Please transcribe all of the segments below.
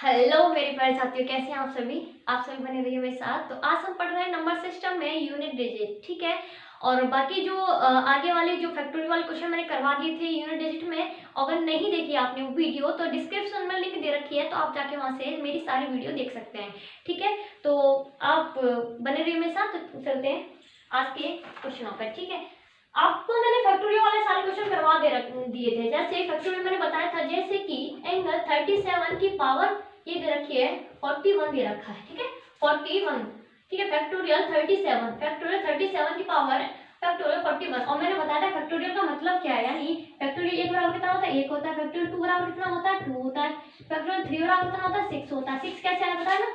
Hello मेरे प्यारे साथियों, कैसे हैं आप सभी बने रहिए मेरे साथ। तो आज हम पढ़ रहे हैं नंबर सिस्टम में यूनिट डिजिट, ठीक है। और बाकी जो आगे वाले जो फैक्टोरियल वाले क्वेश्चन मैंने करवा दिए थे यूनिट डिजिट में, अगर नहीं देखी आपने वो वीडियो तो डिस्क्रिप्शन में लिंक दे रखी है, तो आप जाके वहां से मेरी सारी वीडियो देख सकते हैं, ठीक है। तो आप बने रहिए मेरे साथ। तो चलते हैं आज के क्वेश्चनों पर, ठीक है। आपको मैंने फैक्टोरियल वाले सारे क्वेश्चन करवा दिए थे। जैसे फैक्टोरियल मैंने बताया था, जैसे कि एंगल 37 की पावर ये दे रखी है 41 दे रखा है, ठीक है 41, ठीक है। फैक्टोरियल 37 की पावर फैक्टोरियल 41। और मैंने बताया था फैक्टोरियल का मतलब क्या है, यानी फैक्टोरियल 1 बराबर कितना होता है 1 होता है, फैक्टोरियल 2 बराबर कितना होता है 2 होता है, फैक्टोरियल 3 बराबर कितना होता है 6 होता है। 6 कैसे आया बताया ना,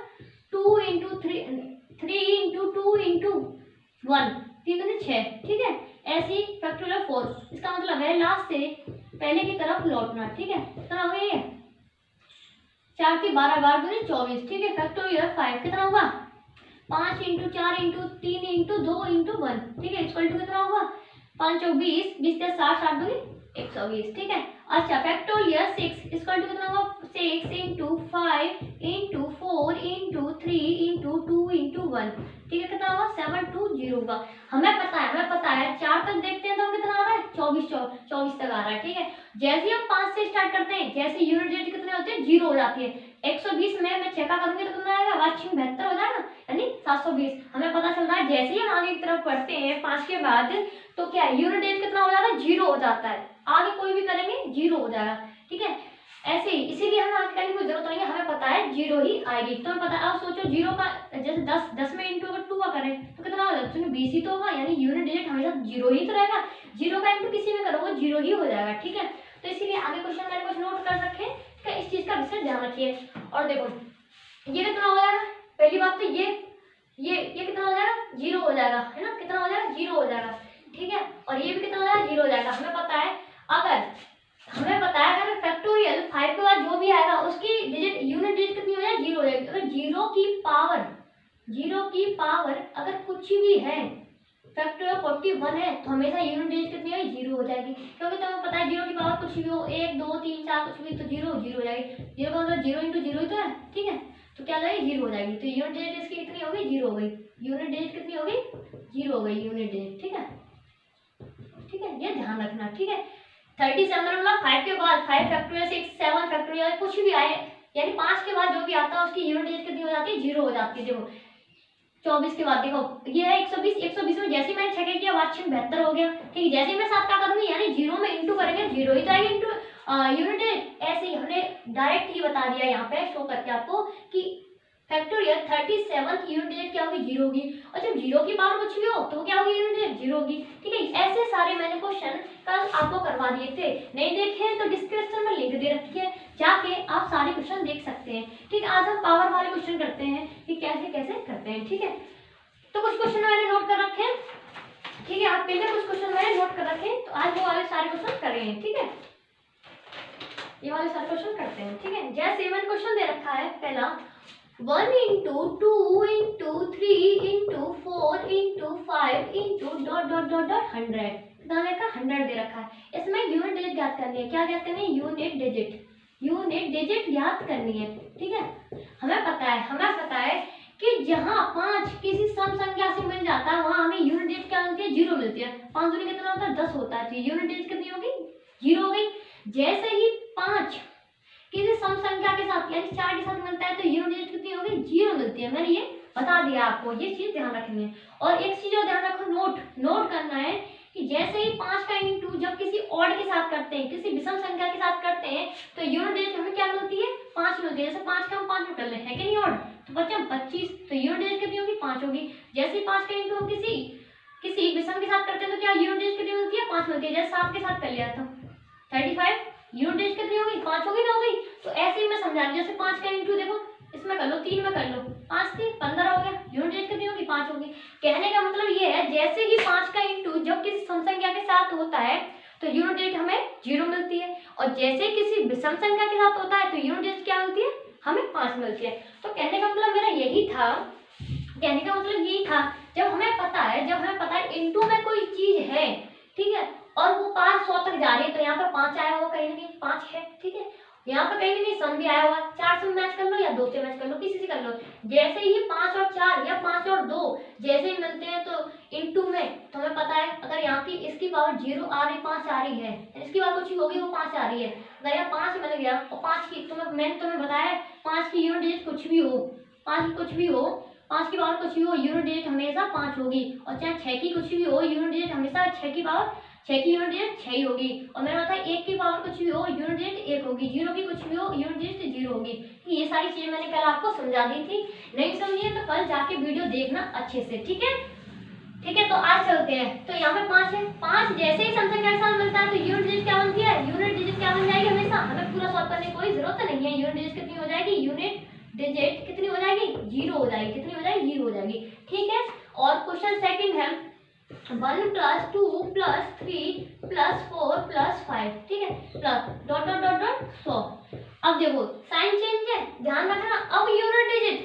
2 इंटू 3 इंटू 2 इंटू 1, 3 दूनी 6, ठीक है। ऐसे ही फैक्टोरियल 4, इसका मतलब है लास्ट से पहले की तरफ लौटना, ठीक है। कितना हो गया ये 4 की 12, 12 दूनी 24, ठीक है। फैक्टोरियल 5 कितना होगा 5 इंटू 4 इंटू 3 इंटू 2 इंटू 1, ठीक है। इक्वल टू कितना होगा 5 और 20, 20 से 60, 60 दूनी 120, ठीक है। अच्छा फैक्टोरियल 6 इक्वल टू कितना होगा 6 into 5 into 4 into 3 into 2 into 1, ठीक है। कितना होगा 720 होगा। हमें पता है 4 तक देखते हैं तो कितना आ रहा है 24 तक आ रहा है, ठीक है। जैसे ही हम 5 से स्टार्ट करते हैं, जैसे यूनिट डिजिट कितने होते हैं 0 हो जाती है। 120 में मैं 6 का करूंगी तो कितना आएगा 72 हो जाएगा, यानी 720। हमें पता चल रहा है जैसे ही हम आगे की तरफ बढ़ते हैं 5 के बाद, तो क्या यूनिट डिजिट कितना हो जाता है 0 हो जाता है। आगे कोई भी करेंगे 0 हो जाएगा, ठीक है। ऐसे ही इसीलिए हमें आगे करने की जरूरत नहीं है, हमें पता है 0 ही आएगी। तो हमें पता है, अब सोचो 0 का जैसे 10 में इंटू अगर 2 का करें तो कितना होगा 20 ही तो होगा, यानी यूनिट डिजिट हमेशा 0 ही तो रहेगा। 0 का इंटू किसी में करोगे 0 ही हो जाएगा, ठीक है। तो इसीलिए आगे क्वेश्चन मैंने कुछ नोट कर रखे हैं, इस चीज का विशेष ध्यान रखिए। और देखो ये कितना हो जाएगा, पहली बात तो ये कितना हो जाएगा 0 हो जाएगा, है ना। कितना हो जाएगा 0 हो जाएगा, ठीक है। और ये भी कितना हो जाएगा 0 हो जाएगा। हमें पता है अगर फैक्टोरियल 5 के बाद जो भी आएगा उसकी डिजिट यूनिट डिजिट कितनी हो जाएगी 0 हो जाएगी। अगर 0 की पावर अगर कुछ भी है, फैक्टोरियल 41 है, तो हमेशा यूनिट डिजिट कितनी है 0 हो जाएगी। क्योंकि तुम्हें पता है 0 की पावर कुछ भी हो 1 2 3 4 कुछ भी, तो 0 हो जाएगी। 0 का मतलब 0 इंटू 0 ही तो है, ठीक है। तो क्या हो जाएगी 0 हो जाएगी। तो यूनिट डिजिट इसकी कितनी हो गई 0 हो गई। यूनिट डिजिट कितनी हो गई 0 हो गई यूनिट डिजिट, ठीक है, ठीक है। ये ध्यान रखना, ठीक है। 37 मतलब 5 के बाद 5 फैक्टोरियल 6 7 फैक्टोरियल कुछ भी आए, यानी 5 के बाद जो भी आता है उसकी यूनिट डिजिट कितनी हो जाती है 0 हो जाती है। देखो 24 के बाद देखो ये है 120 में जैसे ही मैंने 6 किया 72 हो गया, ठीक है। जैसे ही मैं 7 का करूंगी यानी 0 में इंटू करेंगे 0 ही तो आएगा इंटू यूनिट डिजिट। ऐसे ही हमने डायरेक्ट ही बता दिया यहाँ पे शो करके आपको कि फैक्टोरियल 37 की यूनिट डिजिट क्या होगी 0 होगी। और जब 0 की पावर कुछ भी हो तो क्या होगी यूनिट डिजिट 0 होगी, ठीक है। ऐसे सारे मैंने क्वेश्चन कल आपको करवा दिए थे, नहीं देखे तो डिस्क्रिप्शन में लिंक दे रखी है, जाके आप सारे क्वेश्चन देख सकते हैं, ठीक है। आज हम पावर वाले क्वेश्चन करते हैं कि कैसे कैसे करते हैं, ठीक है। तो कुछ क्वेश्चन मैंने नोट कर रखे हैं, ठीक है। आप पहले कुछ क्वेश्चन मैंने नोट कर रखे हैं, तो आज वो वाले सारे क्वेश्चन कर रहे हैं, ठीक है। ये वाले सारे क्वेश्चन करते हैं, ठीक है। जैसे मैंने क्वेश्चन दे रखा है पहला 1 into 2 into 3 into 4 into 5 into dot dot dot dot 100, कितना का 100 दे रखा है। इसमें यूनिट डिजिट ज्ञात करनी है। क्या ज्ञात करनी है यूनिट डिजिट ज्ञात करनी है, ठीक है। हमें पता है कि जहां 5 किसी सम संख्या से मिल जाता है वहां हमें यूनिट डिजिट क्या मिलती है 0 मिलती है। 5 दूनी कितना होता है 10 होता है, तो यूनिट डिजिट कितनी होगी 0 हो गई। जैसे ही 5 किसी सम संख्या के साथ यानी 4 के साथ मिलता है तो यूनिट डिजिट कितनी होगी 0 मिलती है। मैंने ये बता दिया आपको, ये चीज ध्यान रखनी है। और एक चीज और ध्यान रखो, नोट करना है कि जैसे ही 5 का इंटू जब किसी ऑड के साथ करते हैं, किसी विषम संख्या के साथ करते हैं, तो यूनिट डिजिट हमें क्या मिलती है 5 मिलती है। जैसे 5 का हम 5 में कर ले हैं कि नहीं ऑड, तो बच्चा 25, तो यूनिट डिजिट कितनी होगी 5 होगी। जैसे ही 5 का इंटू हम किसी विषम के साथ करते हैं तो क्या यूनिट डिजिट कितनी मिलती है 5 मिलती है। जैसे 7 के साथ कर लिया तो 35, यूनिट डिजिट कितनी होगी 5 होगी ना हो गई। तो ऐसे ही मैं समझा रही हूँ, जैसे 5 का इंटू देखो इसमें कर लो 3 में कर लो 5 3 15 हो गया, यूनिट डिजिट कितनी होगी 5 होगी। कहने का मतलब ये है जैसे ही 5 का इंटू जब किसी सम संख्या के साथ होता है तो यूनिट डिजिट हमें 0 मिलती है, और जैसे किसी विषम संख्या के साथ होता है तो यूनिट डिजिट क्या मिलती है हमें 5 मिलती है। तो कहने का मतलब मेरा यही था, जब हमें पता है इंटू में कोई चीज है, ठीक है, और वो पार 100 तक जा रही है तो यहाँ पे 5 आया होगा कहीं ना कहीं 5 है, ठीक है। यहाँ पे कहीं नहीं सम भी आया हुआ, 4 से मैच कर लो या 2 से मैच कर लो, किसी से कर लो। जैसे ही 5 और 4 या 5 और 2 जैसे ही मिलते हैं तो इनटू में तो हमें पता है अगर यहाँ की इसकी पावर 0 आ रही 5 आ रही है, इसकी पावर कुछ होगी वो 5 आ रही है, अगर यहाँ 5 मिल गया और 5 की मैंने तुम्हें बताया 5 की यूनिट डिजिट कुछ भी हो, 5 की कुछ भी हो, 5 की पावर कुछ भी हो, यूनिट डिजिट हमेशा 5 होगी। और चाहे 6 की कुछ भी हो, यूनिट डिजिट हमेशा 6 की पावर 6 की यूनिट डिजिट 6 ही होगी। और मैंने बताया 1 की पावर कुछ भी हो, यूनिट डिजिट 1 होगी, 0 की कुछ भी हो, यूनिट डिजिट 0 होगी। ये सारी चीजें मैंने कल आपको समझा दी थी, नहीं समझिए तो कल जाके वीडियो देखना अच्छे से, ठीक है। ठीक है, तो आज चलते हैं। तो यहाँ पे 5 है, 5 जैसे ही सम संख्या के साथ मिलता है तो यूनिट डिजिट क्या बनती है, यूनिट डिजिट क्या बन जाएगी हमेशा, हमें पूरा सॉल्व करने की कोई जरूरत नहीं है। यूनिट डिजिट कितनी हो जाएगी, यूनिट डिजिट कितनी हो जाएगी, 0 हो जाएगी, कितनी हो जाएगी, 0 हो जाएगी, ठीक है। और क्वेश्चन सेकंड है 1 + 2 + 3 + 4 + 5, ठीक है, plus dot dot dot dot 100। अब देखो साइन चेंज है, ध्यान रखना। अब यूनिट डिजिट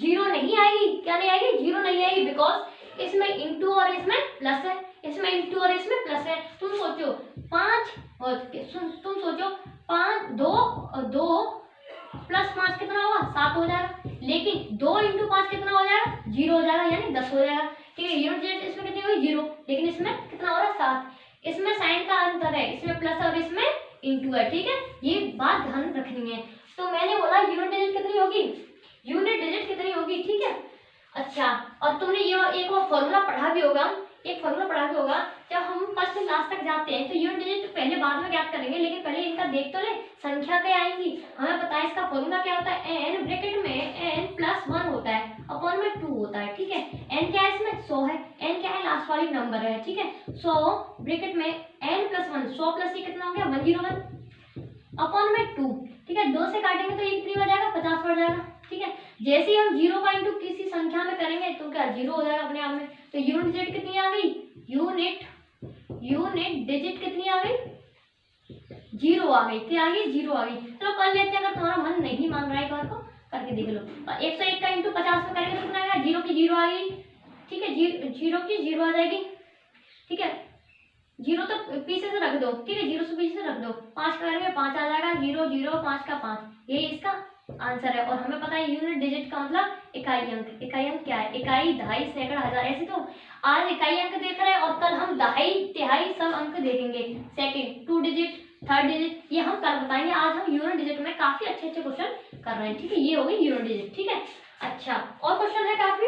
0 नहीं आएगी, क्या नहीं आएगी, 0 नहीं आएगी, बिकॉज इसमें इंटू और इसमें प्लस है, इसमें इंटू और इसमें प्लस है। तुम सोचो 5 और तुम सोचो 5 2 और 2 + 5 कितना होगा, 7 हो जाएगा, लेकिन 2 × 5 कितना हो जाएगा, 0 हो जाएगा, यानी 10 हो जाएगा, ठीक है। यूनिट डिजिट इसमें कितनी होगी, 0, लेकिन इसमें कितना हो रहा है, 7। इसमें साइन का अंतर है, इसमें प्लस और इसमें इंटू है, ठीक है, ये बात ध्यान रखनी है। तो मैंने बोला यूनिट डिजिट कितनी होगी, यूनिट डिजिट कितनी होगी, ठीक है। अच्छा, और तुमने ये एक और फॉर्मूला पढ़ा भी होगा, जब हम फर्स्ट से लास्ट तक जाते हैं तो यूनिट डिजिट पहले बाद में ज्ञात करेंगे, लेकिन पहले इनका देख तो ले, संख्या क्या आएंगी। हमें पता है इसका फॉर्मूला क्या होता है, n ब्रैकेट में n + 1 होता है अपॉन में 2 होता है, ठीक है। n क्या है, इसमें 100 है, n क्या है, लास्ट वाली नंबर है, ठीक है। 100 ब्रैकेट में n + 1, 100 + ये कितना हो गया, 101 अपॉन में 2, ठीक है। 2 से काटेंगे तो ये कितनी हो जाएगा, 50 बढ़ जाएगा, ठीक है। जैसे ही हम 0 का इंटू किसी संख्या में करेंगे तो क्या 0 हो जाएगा अपने आप में। तो यूनिट डिजिट कितनी आ गई, यूनिट डिजिट कितनी आ गई, 0 आ गई, क्या आ गई, 0 आ गई। चलो कर लेते हैं, अगर तुम्हारा मन नहीं मान रहा है एक बार को करके देख लो। 101 का इंटू 50 में करेंगे तो कितना आएगा, 0 की 0 आ गई, ठीक है, 0 की 0 आ जाएगी, ठीक है। 0 तो पीछे से रख दो, ठीक है, 0 से पीछे से रख दो, 5 करेंगे 5 आ जाएगा, 0 0 5 का 5, यही इसका आंसर है। और हमें पता है यूनिट डिजिट का मतलब इकाई अंक। इकाई अंक क्या है, इकाई, दहाई, सैकड़ा, हजार, ऐसे तो आज इकाई अंक देख रहे हैं और कल हम दहाई तिहाई सब अंक देखेंगे, सेकंड 2 डिजिट, थर्ड डिजिट, ये हम कल बताएंगे। आज हम यूनिट डिजिट में काफी अच्छे अच्छे क्वेश्चन कर रहे हैं, ठीक है। ये हो गई यूनिट डिजिट, ठीक है। अच्छा, और क्वेश्चन है काफी,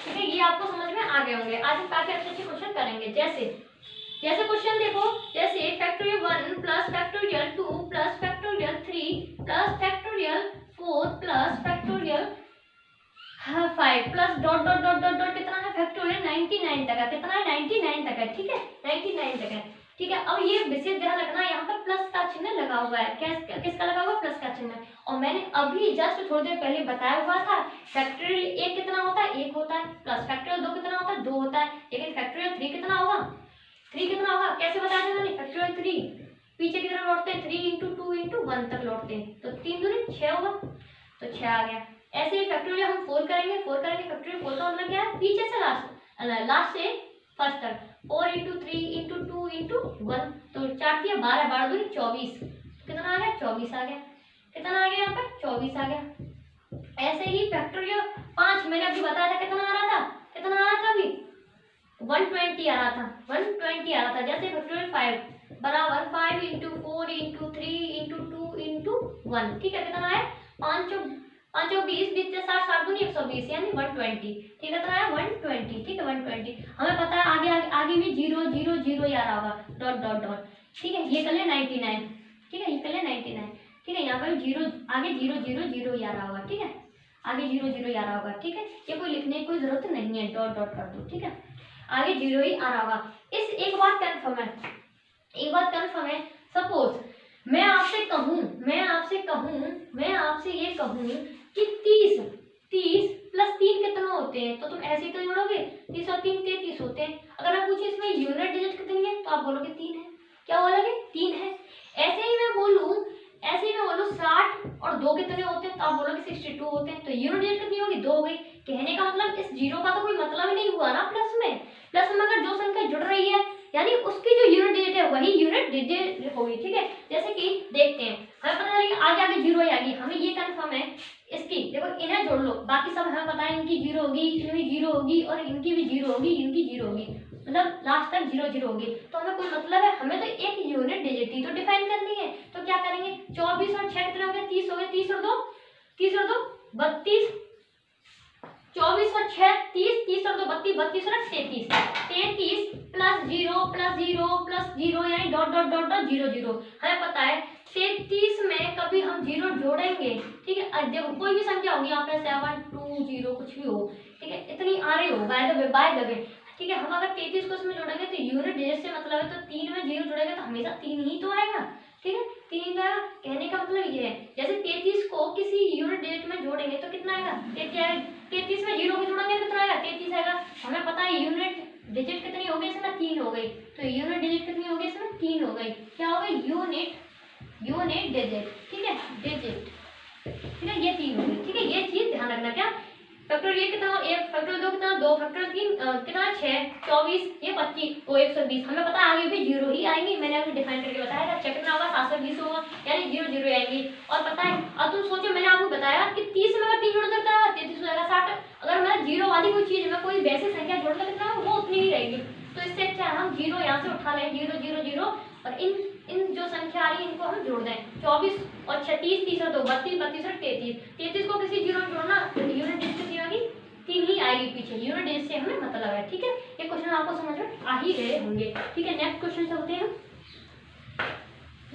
ठीक है, ये आपको समझ में आ गए होंगे। आज हम काफी अच्छे अच्छे क्वेश्चन करेंगे। जैसे क्वेश्चन देखो, जैसे factorial 1 + factorial 2 + factorial 3 + factorial 4 + factorial 5 plus dot dot dot dot dot कितना है, फैक्टोरियल 99 तक है, कितना है, 99 तक है, ठीक है, 99 तक है, ठीक है। अब ये विशेष ध्यान रखना, यहाँ पर प्लस का चिन्ह लगा हुआ है, किसका लगा हुआ है, प्लस का चिन्ह। और मैंने अभी जस्ट थोड़ी देर पहले बताया हुआ था फैक्टोरियल 1 कितना होता है, 1 होता है, प्लस फैक्टोरियल 2 कितना होता है, 2 होता है, लेकिन फैक्टोरियल 3 कितना होगा, 3 कितना होगा, कैसे बताया था मैंने, फैक्टोरियल 3 पीछे की तरफ लौटते हैं, 3 × 2 × 1 तक लौटते हैं, तो 3 दूनी 6 होगा, तो 6 आ गया। ऐसे ही फैक्टोरियल हम 4 करेंगे, फैक्टोरियल 4 का मतलब क्या है, पीछे से लास्ट से फर्स्ट तक, 4 × 3 × 2 × 1, तो 4 दिया 12, 12 दूनी 24, कितना आ गया, 24 आ गया, कितना आ गया, यहाँ पर 24 आ गया। ऐसे ही फैक्टोरियल 5 मैंने अभी बताया था, कितना आ रहा था, कितना आ रहा था अभी, 120 आ रहा था, 120 आ रहा था। जैसे फैक्टोरियल 5 बराबर 5 × 4 × 3 × 2 × 1, ठीक है, कितना है, 5 और 20, 20 से 60, 60 दूनी 120, यानी 120, ठीक है, कितना है, 120, ठीक है, 120। हमें पता है आगे भी 0 0 0 ही आ रहा होगा, डॉट डॉट डॉट, ठीक है। ये कर ले 99, ठीक है, ये कर ले 99, ठीक है। यहाँ पर 0 आगे 0 0 0 ही आ रहा होगा, ठीक है, आगे 0 0 ही आ रहा होगा, ठीक है। ये कोई लिखने की कोई जरूरत नहीं है, डॉट डॉट कर दो, ठीक है, आगे 0 ही आ रहा होगा। एक बात कन्फर्म है, सपोज मैं आपसे ये कहूँ कि 30 + 3 कितना होते हैं, तो तुम ऐसे ही तो जोड़ोगे, 30 और 3 33 होते हैं। अगर मैं पूछूं इसमें यूनिट डिजिट कितनी है, तो आप बोलोगे 3 है, क्या बोलोगे, 3 है। ऐसे ही मैं बोलूं 60 और 2 कितने होते हैं, तो आप बोलोगे 62 होते हैं, तो यूनिट डिजिट कितनी होगी, 2 हो गई। कहने का मतलब इस 0 का तो कोई मतलब ही नहीं हुआ ना, प्लस में अगर जो संख्या जुड़ रही है, यानी यानी उसकी जो यूनिट डिजिट है वही यूनिट डिजिट होगी। ठीक है, जैसे कि देखते हैं, हमें पता है कि आगे आगे जीरो ही आएगी, हमें ये कंफर्म है। इसकी देखो, इन्हें जोड़ लो, बाकी सब हमें पता है इनकी जीरो होगी, इनकी भी जीरो होगी, और इनकी भी जीरो होगी, इनकी जीरो होगी, मतलब लास्ट तक जीरो जीरो होगी। तो हमें कोई मतलब है, हमें तो एक यूनिट डिजिट ही तो डिफाइन करनी है। तो क्या करेंगे, 24 और 6 कितने हो गए, 30 हो गए, 30 और 2 32, 24 और 6 30, 30 और 2 32, 32 और 33, 33 plus zero plus zero plus zero, यानी dot dot dot dot zero zero. हमें पता है 33 में कभी हम जीरो जोड़ेंगे। ठीक है, देखो कोई भी संख्या होगी यहाँ पे 7 2 0 कुछ भी हो, ठीक है, इतनी आ रही हो बाय द वे। ठीक है, हम अगर 33 को इसमें जोड़ेंगे तो यूनिट डिजिट से मतलब है, तो 3 में जीरो जोड़ेंगे तो हमेशा 3 ही तो आएगा। ठीक है, 3 का कहने का मतलब ये है, जैसे 33 को किसी यूनिट डिजिट में जोड़ेंगे तो कितना आएगा, 33 में जीरो को जोड़ेंगे तो कितना आएगा, 33 आएगा। हमें पता है यूनिट डिजिट कितनी हो गई इसमें, 3 हो गई, तो यूनिट डिजिट कितनी हो गई इसमें, 3 हो गई। क्या हो गई, यूनिट डिजिट। ठीक है, डिजिट, ठीक है, ये 3 हो गई। ठीक है, ये चीज ध्यान रखना। क्या फैक्टोरियल ये कितना, 1 फैक्टोरियल 2 कितना, 2 फैक्टोरियल 3 कितना, 6 24 ये 25 वो 120। हमें पता है आगे भी जीरो ही आएंगी, मैंने अभी डिफाइन करके बताया था। कितना होगा, 720 होगा, यानी जीरो जीरो आएंगी। और पता है, अब तुम सोचो, मैंने आपको बताया कि 30 में अगर 3 जोड़ सकता है 33 हो जाएगा, 60। अगर मैं जीरो वाली कोई चीज में कोई वैसी संख्या जोड़ सकता हूँ वो उतनी ही रहेगी। तो इससे अच्छा हम जीरो यहाँ से उठा लें, जीरो जीरो जीरो, और इन जो संख्या आ रही है इनको हम जोड़ दें। 24 और 36, 30 और 2 32, 32 और 33, 33 को किसी जीरो में जोड़ना, यूनिट डिजिट कितनी होगी, 3 ही आएगी पीछे, यूनिट डिजिट से हमें मतलब है। ठीक है, ये क्वेश्चन आपको समझ में आ ही रहे होंगे। ठीक है, नेक्स्ट क्वेश्चन चलते हैं।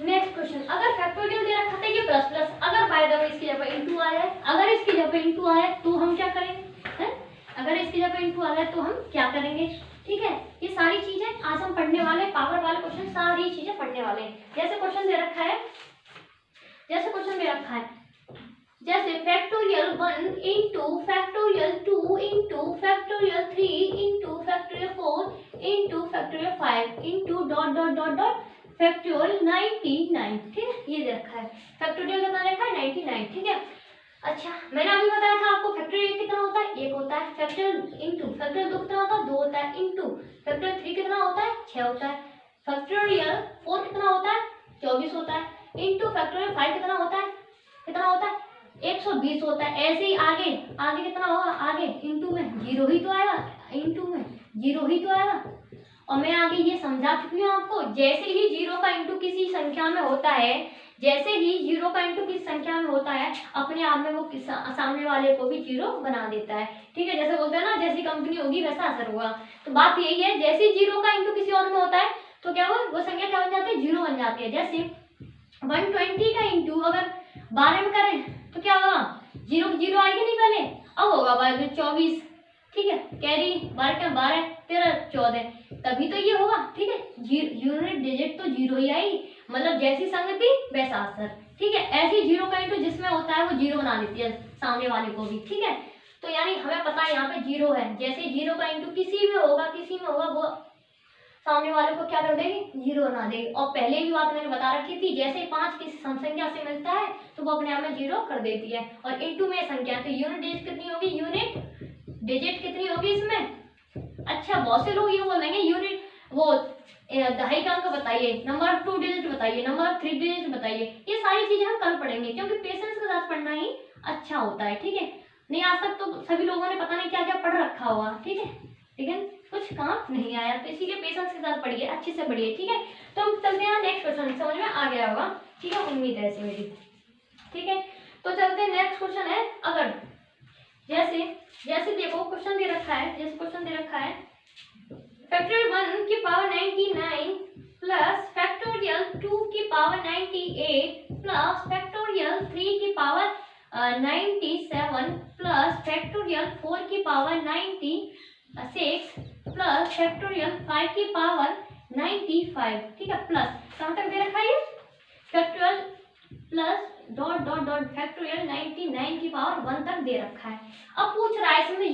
नेक्स्ट क्वेश्चन, अगर फैक्टोरियल दे रखा था ये प्लस प्लस, अगर बाय द वे इसकी जगह इनटू आ जाए, अगर इसकी जगह इनटू आए तो हम क्या करेंगे, अगर इसकी जगह इनटू आ जाए तो हम क्या करेंगे। ठीक है, ये सारी चीजें आज हम पढ़ने वाले, पावर वाले क्वेश्चन सारी चीजें पढ़ने वाले हैं। जैसे क्वेश्चन दे रखा है, जैसे factorial 1 into factorial 2 into factorial 3 into factorial 4 into factorial 5 into dot dot dot dot factorial 99। ठीक है, ये दे रखा है, फैक्टोरियल कितना रखा है, 99। ठीक है, अच्छा मैंने अभी बताया था आपको फैक्टोरियल कितना होता है, 1 होता है, फैक्टोरियल इंटू फैक्टोरियल 2 कितना होता है, 2 होता है, इंटू फैक्टोरियल 3 कितना होता है, 6 होता है, फैक्टोरियल 4 कितना होता है, 24 होता है, इंटू फैक्टोरियल 5 कितना होता है, 120 होता है। ऐसे ही आगे आगे कितना होगा, आगे इंटू में जीरो ही तो आएगा, इंटू में जीरो ही तो आएगा। और मैं आगे ये समझा चुकी हूँ आपको, जैसे ही जीरो का इंटू किसी संख्या में होता है, जैसे ही जीरो का इंटू किसी संख्या में होता है, अपने आप में वो सामने वाले को भी जीरो बना देता है। ठीक है, जैसे बोलते हैं ना, जैसी कंपनी होगी वैसा असर होगा। तो बात यही है, जैसे ही जीरो का इंटू किसी और में होता है तो क्या हुआ, वो संख्या क्या बन जाती है, जीरो बन जाती है। जैसे 120 का इंटू अगर 12 में करें तो क्या होगा, जीरो जीरो आएगी नहीं पहले, अब होगा 24। ठीक है, कैरी 12 क्या 12 13 14, तभी तो ये होगा। ठीक है, यूनिट डिजिट तो जीरो ही आई, मतलब जैसी संगति वैसा असर। ठीक है, ऐसी जीरो का इंटू जिसमें होता है वो जीरो बना देती है सामने वाले को भी। ठीक है, तो यानी हमें पता है यहाँ पे जीरो है, जैसे जीरो का इंटू किसी में होगा वो सामने वाले को क्या कर देगी, जीरो बना देगी। और पहले भी बात मैंने बता रखी थी, जैसे 5 किसी संख्या से मिलता है तो वो अपने आप में जीरो कर देती है, और इंटू में संख्या, तो यूनिट डिजिट कितनी होगी, यूनिट डिजिट कितनी होगी इसमें। अच्छा, बहुत से लोग ये बोलेंगे यूनिट वो दहाई का अंक बताइए, नंबर ऑफ 2 डिजिट बताइए, नंबर ऑफ 3 डिजिट बताइए। ये सारी चीजें हम कल पढ़ेंगे, क्योंकि पेशेंस के साथ पढ़ना ही अच्छा होता है। ठीक है, नहीं आज तक तो सभी लोगों ने पता नहीं क्या क्या पढ़ रखा होगा। ठीक है, लेकिन कुछ काम नहीं आया, तो इसीलिए पेशेंस के साथ पढ़िए, अच्छे से पढ़िए। ठीक है, तो हम चलते हैं नेक्स्ट क्वेश्चन, समझ में आ गया होगा। ठीक है, उम्मीद है ऐसे मेरी। ठीक है, तो चलते हैं नेक्स्ट क्वेश्चन है, अगर जैसे देखो क्वेश्चन दे रखा है, फैक्टोरियल 1 की पावर 99 प्लस फैक्टोरियल 2 की पावर 98 प्लस फैक्टोरियल 3 की पावर 97 प्लस फैक्टोरियल 4 की पावर 96 प्लस फैक्टोरियल 5 की पावर 95। ठीक है, प्लस कहाँ तक दे रखा है, factorial plus dot dot dot factorial 99 की पावर 1 तक दे रखा है। अब पूछ रहा है इसमें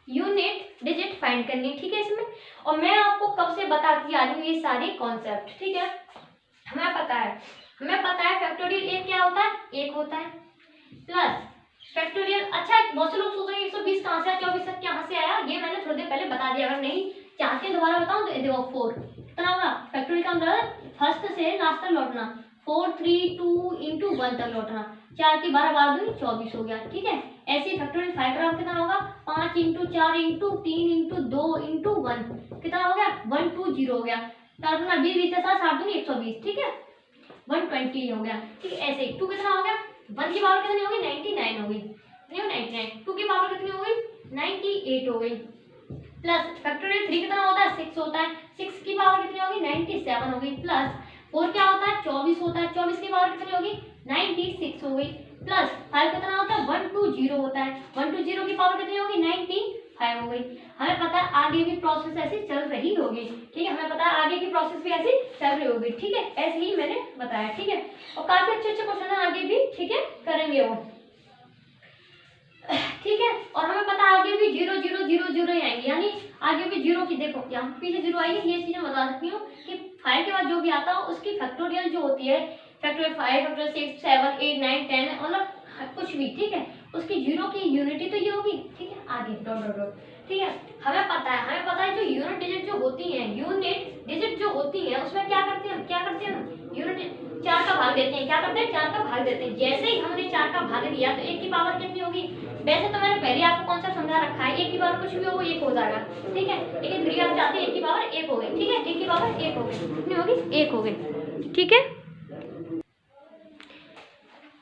यूनिट डिजिट फाइंड करनी। ठीक है, इसमें और मैं आपको कब से बताती आ रही हूँ ये सारे कॉन्सेप्ट। ठीक है, हमें पता है फैक्टोरियल एक क्या होता है, 1 होता है, प्लस फैक्टोरियल, अच्छा बहुत से लोग सोच रहे हैं 120 कहाँ से आया, 24 कहाँ से आया, ये मैंने थोड़ी देर पहले बता दिया। अगर नहीं चाहते दोबारा बताऊं तो देखो 4 कितना होगा फैक्टोरियल का मतलब फर्स्ट से लास्ट तक लौटना, 4 3 2 इंटू 1 तक लौटना, 4 की 12 12 दूनी 24 हो गया। ठीक है, ऐसे फैक्टोरियल 5 का कितना होगा 5 इंटू 4 इंटू 3 इंटू 2 इंटू 1 कितना हो गया 120 हो गया। अपना 20 20 के साथ 7 दूनी 120। ठीक है, 120 हो गया। ठीक है, ऐसे 2 कितना हो गया 1 की पावर कितनी होगी 99 होगी, नहीं 99, 2 की पावर कितनी हो गई 98 हो गई, प्लस फैक्टोरियल 3 कितना होता है 6 होता है, 6 की पावर कितनी होगी 97 हो गई, प्लस 4 क्या होता है 24 होता है, 24 की पावर कितनी होगी 96 हो गई, प्लस 5 कितना होता है 120 होता है, 120 की पावर कितनी होगी 95 हो गई। हमें पता है आगे भी प्रोसेस ऐसी चल रही होगी। ठीक है, हमें पता है आगे की प्रोसेस भी ऐसी चल रही होगी। ठीक है, ऐसे ही मैंने बताया। ठीक है, और काफी अच्छे अच्छे क्वेश्चन है आगे भी। ठीक है, करेंगे वो। ठीक है, और हमें पता है आगे भी 0 0 0 0 ही आएंगे, यानी आगे भी 0 की देखो यहाँ पीछे 0 आएगी। ये चीज मैं बता सकती हूँ कि 5 के बाद जो भी आता है उसकी फैक्टोरियल जो होती है फैक्टोरियल 5 फैक्टोरियल 6 7 8 9 10 मतलब कुछ भी। ठीक है, उसकी 0 की यूनिटी तो ये होगी। ठीक है, आगे डॉट डॉट डॉट। ठीक है, हमें पता है जो यूनिट डिजिट जो होती है, यूनिट डिजिट जो होती है उसमें क्या करते हैं यूनिट 4 का भाग देते हैं। क्या करते हैं 4 का भाग देते हैं। जैसे ही हमने 4 का भाग दिया तो 1 की पावर कितनी होगी, वैसे तो मैंने पहले आपको कॉन्सेप्ट समझा रखा है 1 की पावर कुछ भी हो वो 1 हो जाएगा। ठीक है, लेकिन फिर आप चाहते हैं 1 की पावर 1 हो गई। ठीक है, 1 की पावर 1 हो गई, कितनी होगी 1 हो गई। ठीक है,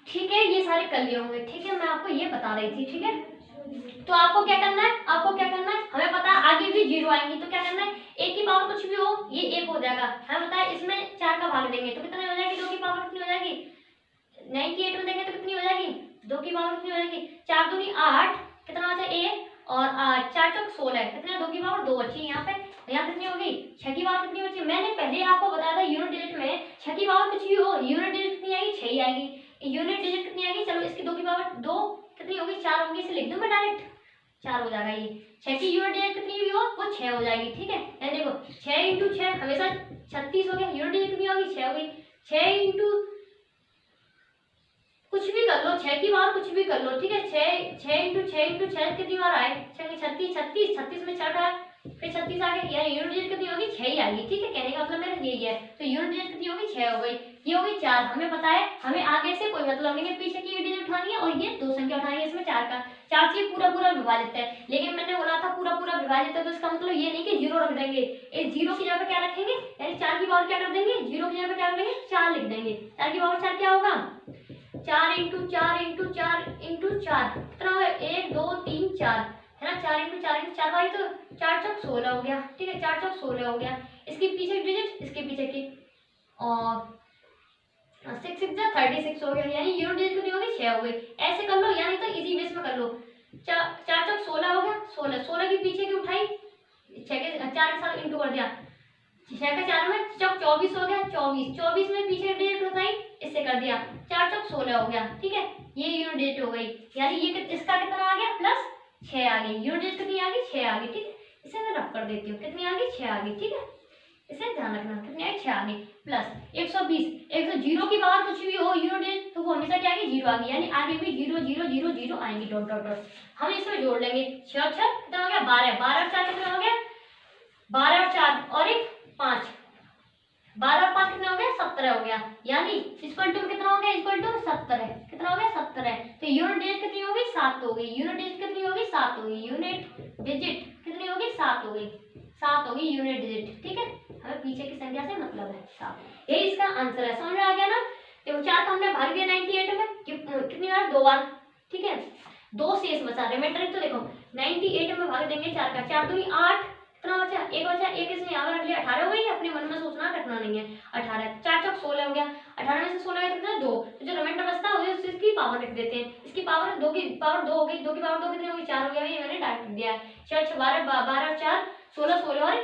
ठीक है, ये सारे कर लिए होंगे। ठीक है, मैं आपको ये बता रही थी। ठीक है, तो आपको क्या करना है हमें पता है आगे भी 0 आएंगी तो क्या करना है 1 की पावर कुछ भी हो ये 1 हो जाएगा। हमें पता है इसमें 4 का भाग देंगे तो कितनी हो जाएगी 2 की पावर कितनी हो जाएगी 98 में देंगे तो कितनी हो जाएगी 2 की पावर कितनी हो जाएगी 4 दूनी 8 कितना हो जाए 1 और 4 चौक 16 कितना 2 की पावर 2 बची यहाँ पे। यहाँ कितनी होगी 6 की पावर कितनी बची। मैंने पहले आपको बताया था यूनिट डिजिट में 6 की पावर कुछ भी हो यूनिट डिजिट कितनी आएगी 6 ही आएगी। यूनिट डिजिट कितनी आएगी चलो इसकी 2 की पावर 2 कितनी होगी 4 होगी, इसे लिख दूं मैं डायरेक्ट 4 हो जाएगा। ये 6 की यूनिट डिजिट कितनी भी हो वो 6 हो जाएगी। ठीक है, यानी देखो 6 इंटू 6 हमेशा 36 हो गया। यूनिट डिजिट कितनी होगी 6 हो गई। 6 इंटू कुछ भी कर लो 6 की बार कुछ भी कर लो। ठीक है, 6 इंटू 6 कितनी बार आए 36 में 6 आए फिर 36 आ गए, यानी यूनिट डिजिट कितनी होगी 6 ही आएगी। ठीक है, कहने का मतलब मेरा यही है। तो यूनिट डिजिट कितनी होगी 6 हो गई, ये होगी 4। हमें पता है हमें आगे से कोई मतलब नहीं है, पीछे की डिजिट उठानी है और ये 2 संख्या उठानी है। इसमें 4 का 4 से पूरा विभाजित है, लेकिन मैंने बोला था पूरा विभाजित है तो इसका मतलब ये नहीं कि 0 रख देंगे। इस 0 की जगह पे क्या रखेंगे यानी 4 की पावर क्या कर देंगे 0 की जगह पे क्या कर देंगे 4 लिख देंगे। 4 की पावर 4 क्या होगा 4 इंटू 4 इंटू 4 इंटू 4 कितना हो गया 1 2 3 4 है ना। 4 इंटू 4 इंटू 4 भाई तो 4 चौक 16 हो गया। ठीक है, 4 चौक 16 हो गया। इसके पीछे डिजिट इसके पीछे की और 6 6 जा 36 हो गया, यानी यूनिट डिजिट कितनी हो गई 6 हो गई। ऐसे कर लो यानी तो इजी बेस में कर लो। 4 चौक 16 हो गया 16 की पीछे की उठाई 6 के 4 के साथ इंटू कर दिया 6 का 4 में चौक 24 हो गया 24 में पीछे डिजिट उठाई इससे कर दिया 4 चौक 16 हो गया। ठीक है, ये यूनिट डिजिट हो गई, यानी ये इसका कितना आ गया प्लस 6 आ गई। यूनिट डिजिट कितनी आ गई 6 आ गई। ठीक है, इसे मैं रफ कर देती हूँ कितनी आ गई 6 आ गई। ठीक है, इसे ध्यान रखना कितनी आई 6 आ गई प्लस 120 0 की पावर कुछ भी हो यूनिट डिजिट तो वो हमेशा क्या आएगी 0 आ गई, यानी आगे भी 0 0 0 0 आएंगी डॉट डॉट डॉट। हम इसमें जोड़ लेंगे 6 और 6 कितना हो गया 12 12 और 4 कितना हो गया 12 और 4 और एक 5 12 और 5 कितना हो गया 17 हो गया, यानी इक्वल टू कितना हो गया इक्वल टू 70 कितना हो गया 70। तो यूनिट डिजिट कितनी हो गई 7 हो गई। यूनिट डिजिट कितनी हो गई 7 हो गई। यूनिट डिजिट कितनी हो गई 7 हो गई 7 हो गई यूनिट डिजिट। ठीक है, हमें पीछे की संख्या से मतलब है 7, ये इसका आंसर है। समझ में आ गया ना। देखो 4 का हमने भाग दिया 98 में कितनी बार 2 बार। ठीक है, 2 शेष बचा रिमाइंडर तो देखो 98 में भाग देंगे 4 का 4 दूनी 8 कितना बचा 1 बचा 1 इसने यहाँ पर रख लिया 18 हो गई। अपने मन में सोचना रखना नहीं है 18 4 चौक 16 हो गया 18 में से 16 गया कितना 2 तो जो रिमाइंडर बचता है उसकी पावर रख देते हैं। इसकी पावर 2 की पावर 2 हो गई 2 की पावर 2 कितनी होगी 4 हो गया, ये मैंने डायरेक्ट दिया है 6 6 12 12 और 4 16 16 और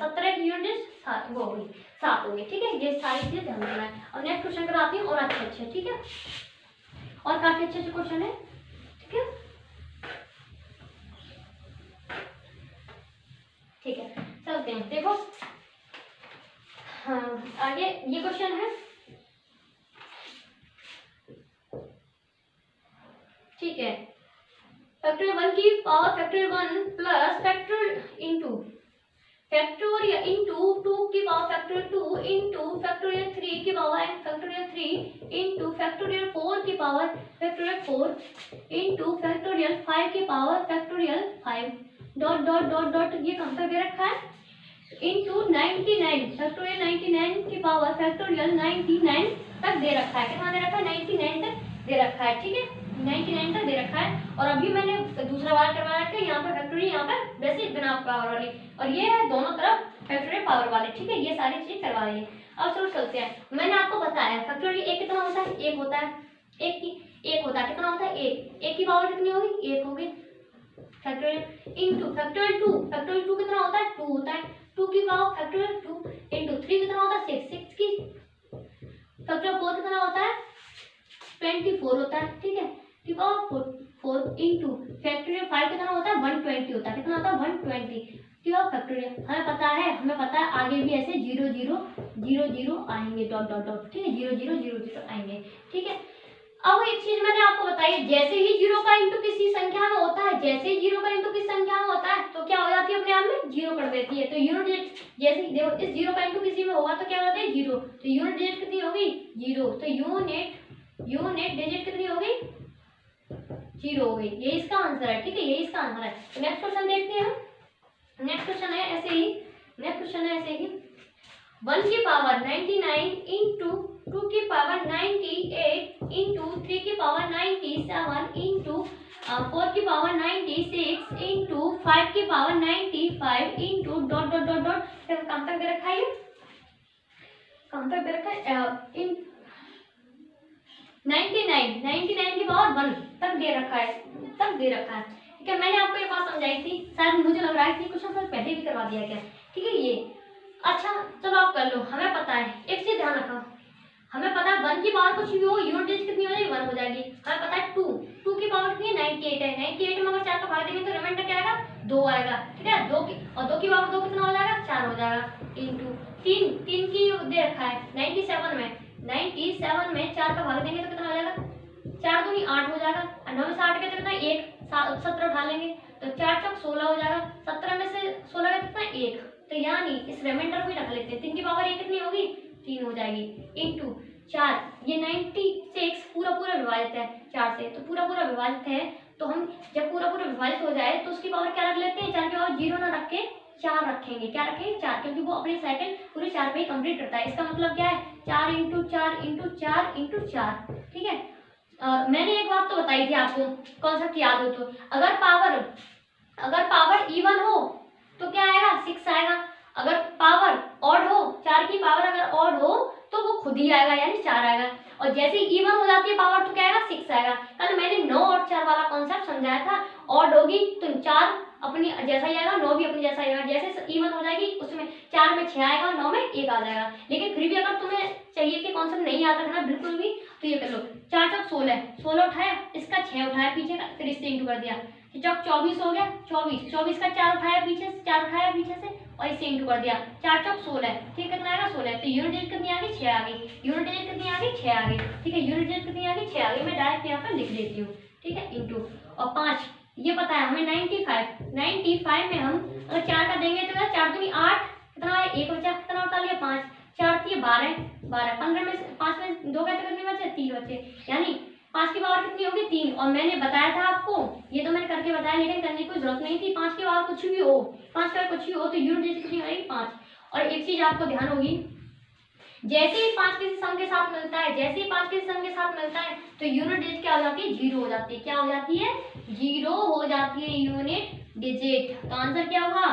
17 की यूनिट वो हो गई 7 हो गई। ठीक है, ये सारी चीजें ध्यान रखना है। और नेक्स्ट क्वेश्चन कराती हूँ और अच्छे। ठीक है, और काफी अच्छे क्वेश्चन है। ठीक है, ठीक है, चलते हैं। देखो हाँ आगे ये क्वेश्चन है। ठीक है, फैक्टोरियल 1 की power factorial 1 plus factorial into factorial into 2 की पावर फैक्टोरियल 2 इंटू फैक्टोरियल 3 की पावर फैक्टोरियल 3 इंटू फैक्टोरियल 4 की पावर फैक्टोरियल 4 इंटू फैक्टोरियल 5 की power factorial 5 dot dot dot dot ये कहाँ तक दे रखा है इंटू 99 फैक्टोरियल 99 की पावर फैक्टोरियल 99 तक दे रखा है। कितना दे रखा है 99 तक दे रखा है। ठीक है 99 तक दे रखा है। और अभी मैंने दूसरा बार करवा रखा है यहाँ पे फैक्टोरियल यहाँ पे वैसे बिना पावर वाली और ये है दोनों तरफ फैक्टोरियल पावर वाले। ठीक है ये सारी चीज करवा रही है। अब चलो चलते हैं। मैंने आपको बताया फैक्टोरियल एक कितना होता है एक होता है एक होता है कितना होता है एक की पावर कितनी होगी एक होगी फैक्टोरियल इंटू फैक्टोरियल 2 कितना होता है 2 होता है 2 की पावर फैक्टोरियल 2 इंटू 3 कितना होता है 6 की फैक्टोरियल 4 कितना होता है 24 होता है। ठीक है की पावर 4 इंटू फैक्टोरियल 5 कितना होता है 120 होता है। कितना होता है 120 की पावर फैक्टोरियल हमें पता है आगे भी ऐसे 0 0 0 0 आएंगे डॉट डॉट डॉट। ठीक है 0 0 0 0 आएंगे। ठीक है अब एक चीज मैंने आपको बताई जैसे ही 0 का इंटू किसी संख्या में होता है जैसे ही 0 का इंटू किसी संख्या में होता है तो क्या हो जाती है अपने आप में 0 कर देती है। तो यूनिट डिजिट जैसे देखो इस 0 का इंटू किसी में होगा तो क्या हो जाता है 0 तो यूनिट डिजिट कितनी होगी 0 तो यूनिट डिजिट कितनी होगी 0 हो गई। ये इसका आंसर है। ठीक है ये इसका आंसर है। तो नेक्स्ट क्वेश्चन देखते हैं हम। नेक्स्ट क्वेश्चन है ऐसे ही 1 की पावर 99 इंटू 2 की पावर 98 इंटू 3 की पावर 97 इंटू 4 की पावर 96 इंटू 5 की power 95 into dot dot dot dot कहाँ तक दे रखा है कहाँ तक दे रखा है इन 99 की पावर 1 तक दे रखा है। ठीक है मैंने आपको ये बात समझाई थी शायद मुझे लग रहा है कि क्वेश्चन पहले भी करवा दिया गया। ठीक है ये अच्छा चलो आप कर लो। हमें पता है एक चीज ध्यान रखो हमें पता है 1 की पावर कुछ भी हो यूनिट डिजिट कितनी हो जाएगी 1 हो जाएगी। हमें पता है 2 की पावर कितनी है 98 है 98 में अगर 4 का भाग देंगे तो रिमाइंडर क्या आएगा 2 आएगा। ठीक है 2 की पावर 2 कितना हो जाएगा 4 हो जाएगा इंटू 3 की दे रखा है 97 में 4 का भाग देंगे तो कितना हो जाएगा 4 दूनी 8 हो जाएगा और 9 में से 8 के कितना 1 17 उठा लेंगे तो 4 चौक 16 हो जाएगा 17 में से 16 का कितना 1 तो यानी इस रिमाइंडर को ही रख लेते हैं 3 की पावर 1 कितनी होगी 3 हो जाएगी इंटू 4 ये 96 पूरा विभाजित है 4 से तो पूरा विभाजित है तो हम जब पूरा विभाजित हो जाए तो उसकी पावर क्या रख लेते हैं 4 की पावर 0 ना रख के 4 रखेंगे। क्या रखेंगे 4 क्योंकि वो अपनी साइकिल पूरे 4 पे ही कंप्लीट करता है। इसका मतलब क्या है 4 इंटू 4 इंटू 4 इंटू 4। ठीक है मैंने एक बात तो बताई थी आपको कॉन्सेप्ट याद हो तो अगर पावर इवन हो तो क्या आएगा 6 आएगा। अगर पावर ऑड हो 4 की पावर अगर ऑड हो तो वो खुद ही आएगा यानी 4 आएगा और जैसे ही इवन हो जाती है पावर तो क्या आएगा 6 आएगा। कल मैंने 9 और 4 वाला कॉन्सेप्ट समझाया था। ऑड होगी तो 4 अपनी जैसा ही आएगा 9 भी अपनी जैसा ही आएगा। जैसे इवन हो जाएगी उसमें 4 में 6 आएगा 9 में 1 आ जाएगा। लेकिन फिर भी अगर तुम्हें चाहिए कि कॉन्सेप्ट नहीं आता था ना बिल्कुल भी तो ये कर लो 4 चौक 16 उठाया इसका 6 उठाया पीछे का फिर इससे इंटू कर दिया चौक 24 हो गया 24 का 4 उठाया पीछे से और इससे इंटू कर दिया 4 चौक 16। ठीक है कितना आएगा 16 तो यूनिट डिजिट कितनी आ गई 6 आ गई। यूनिट डिजिट कितनी आ गई 6 आ गई। ठीक है यूनिट डिजिट कितनी आ गई 6 आ गई। मैं डायरेक्ट यहाँ पर लिख देती हूँ। ठीक है इंटू और 5 ये पता है हमें 95 में हम अगर 4 का देंगे तो 4 दूनी 8 कितना है 1 बचा कितना उठा लिया 5 4 थी 12 15 में 5 में 2 कहते कितने बचे 3 बचे यानी 5 की पावर कितनी होगी 3। और मैंने बताया था आपको ये तो मैंने करके बताया लेकिन करने की कोई जरूरत नहीं थी। 5 की पावर कुछ भी हो 5 का कुछ भी हो तो यूनिट डिजिट कितनी आएगी 5। और एक चीज आपको ध्यान होगी जैसे ही 5 किसी सम के साथ मिलता है तो यूनिट डिजिट क्या हो जाती है 0 हो जाती है। क्या हो जाती है 0 हो जाती है यूनिट डिजिट। तो आंसर क्या होगा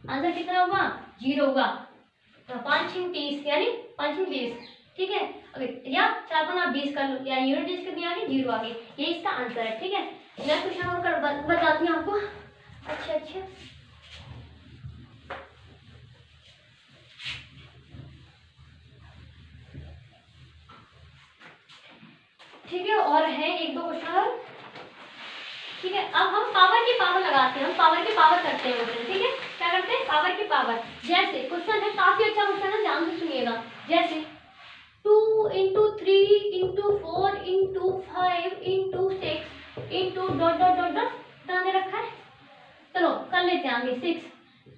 आंसर कितना होगा 0 होगा। 5 × 30 यानी 5 × 30। ठीक है या 4 × 20 कर लो या यूनिट डिजिट कितनी आ गई 0 आ गई। ये इसका आंसर है। ठीक है मैं क्वेश्चन बताती हूँ आपको। अच्छा ठीक है और है 1-2 क्वेश्चन। ठीक है अब हम पावर की पावर लगाते हैं। हम पावर की पावर करते हैं। ठीक है क्या करते हैं पावर की पावर। जैसे क्वेश्चन है काफी अच्छा क्वेश्चन है ध्यान से सुनिएगा। जैसे 2 × 3 × 4 × 5 × 6 × डॉट डॉट डॉट डॉट कितना दे रखा है। चलो कर लेते हैं आगे 6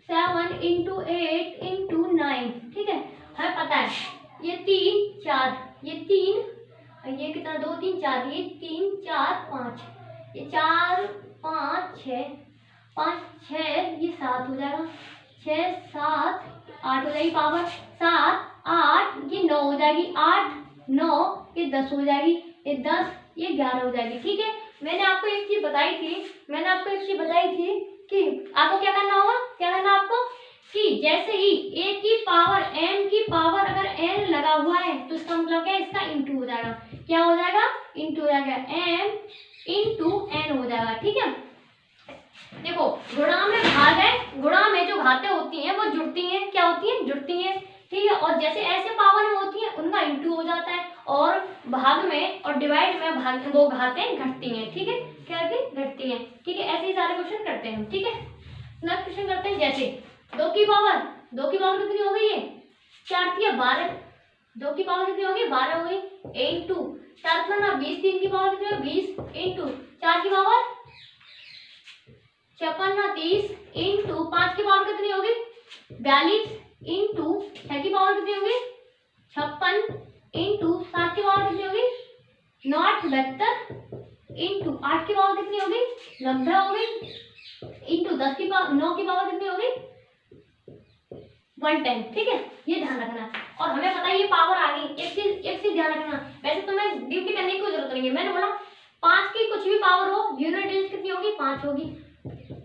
7 इंटू 8 इंटू 9, ठीक है। हमें पता है ये 3 4, ये 3, ये कितना 2 3 4, ये 3 4 5, ये 4 5 6, 5 6, ये 7 हो जाएगा, 6 7 8 हो जाएगी पावर, 7 8, ये 9 हो जाएगी, 8 9, ये 10 हो जाएगी, ये 10, ये 11 हो जाएगी, ठीक है। मैंने आपको एक चीज बताई थी कि आपको क्या करना होगा, क्या करना आपको, कि जैसे ही a की पावर n की पावर अगर n लगा हुआ है तो इसका मतलब क्या है, इसका इंटू हो जाएगा, क्या हो जाएगा, इंटू हो जाएगा, m इंटू n हो जाएगा, ठीक है। देखो गुणा में भाग है, गुणा में जो घातें होती हैं वो जुड़ती हैं, क्या होती हैं, जुड़ती हैं, ठीक है। और जैसे ऐसे पावर में होती है उनका इंटू हो जाता है, और भाग में और डिवाइड में भाग वो घातें घटती हैं, ठीक है, क्या घटती हैं, ठीक है। ऐसे ही सारे क्वेश्चन करते हैं, ठीक है। नेक्स्ट क्वेश्चन करते हैं, जैसे 2 की पावर कितनी हो गई है, 4 थी 12, 2 की पावर कितनी हो गई, 12 हो गई, इंटू 4 था ना 20, 3 की पावर कितनी हो, 20 इंटू 4 की पावर 56 ना 30, इंटू 5 की पावर कितनी होगी, 42, इंटू 6 की पावर कितनी होगी, 56, इंटू 7 की पावर कितनी होगी, 72, इंटू 8 की पावर कितनी होगी, 90 होगी, इंटू 9 की पावर कितनी होगी, 110, ठीक है। ये ध्यान रखना। और हमें पता है ये पावर आ गई, एक चीज ध्यान रखना, वैसे तो मैं ड्यूटी करने की कोई जरूरत नहीं है, मैंने बोला 5 की कुछ भी पावर हो यूनिट डिजिट कितनी होगी, 5 होगी,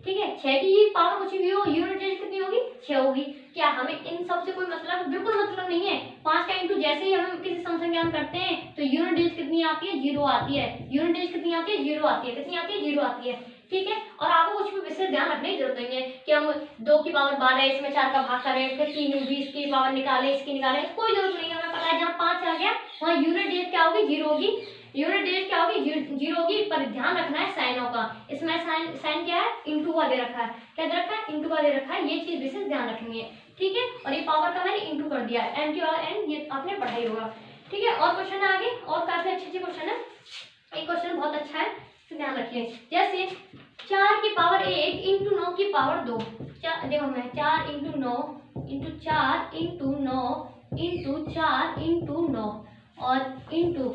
ठीक है। 6 की पावर कुछ भी हो यूनिट डिजिट कितनी होगी, 6 होगी। क्या हमें इन सब से कोई मतलब, बिल्कुल मतलब नहीं है। 5 का इंटू जैसे ही हम किसी सम संख्या में करते हैं तो यूनिट डिजिट कितनी आती है, 0 आती है, यूनिट डिजिट कितनी आती है, 0 आती है, कितनी आती है, 0 आती है, ठीक है। और आपको कुछ भी विशेष ध्यान रखने की जरूरत नहीं है कि हम 2 की पावर 12 इसमें 4 का भाग करें, फिर 3 20 की पावर निकाले, इसकी निकाले, कोई जरूरत नहीं है। हमें पता है जहाँ 5 आ गया वहाँ यूनिट डिजिट क्या होगी, 0 होगी, यूनिट डिजिट क्या होगी, 0 होगी। पर ध्यान रखना है साइनों का, इसमें साइन क्या है, इंटू का दे रखा है, क्या दे रखा है, इंटू का दे रखा है, ये चीज विशेष ध्यान रखनी है, ठीक है। और ये पावर का मैंने इंटू कर दिया है, एम की पावर एन, ये आपने पढ़ा ही होगा, ठीक है। और क्वेश्चन है आगे, और काफी अच्छे क्वेश्चन है, एक क्वेश्चन बहुत अच्छा है, ध्यान रखिए। जैसे 4 की पावर 1 इंटू 9 की पावर 2, देखो मैं 4 into 9 into 4 into 9 into 4 into 9 और इंटू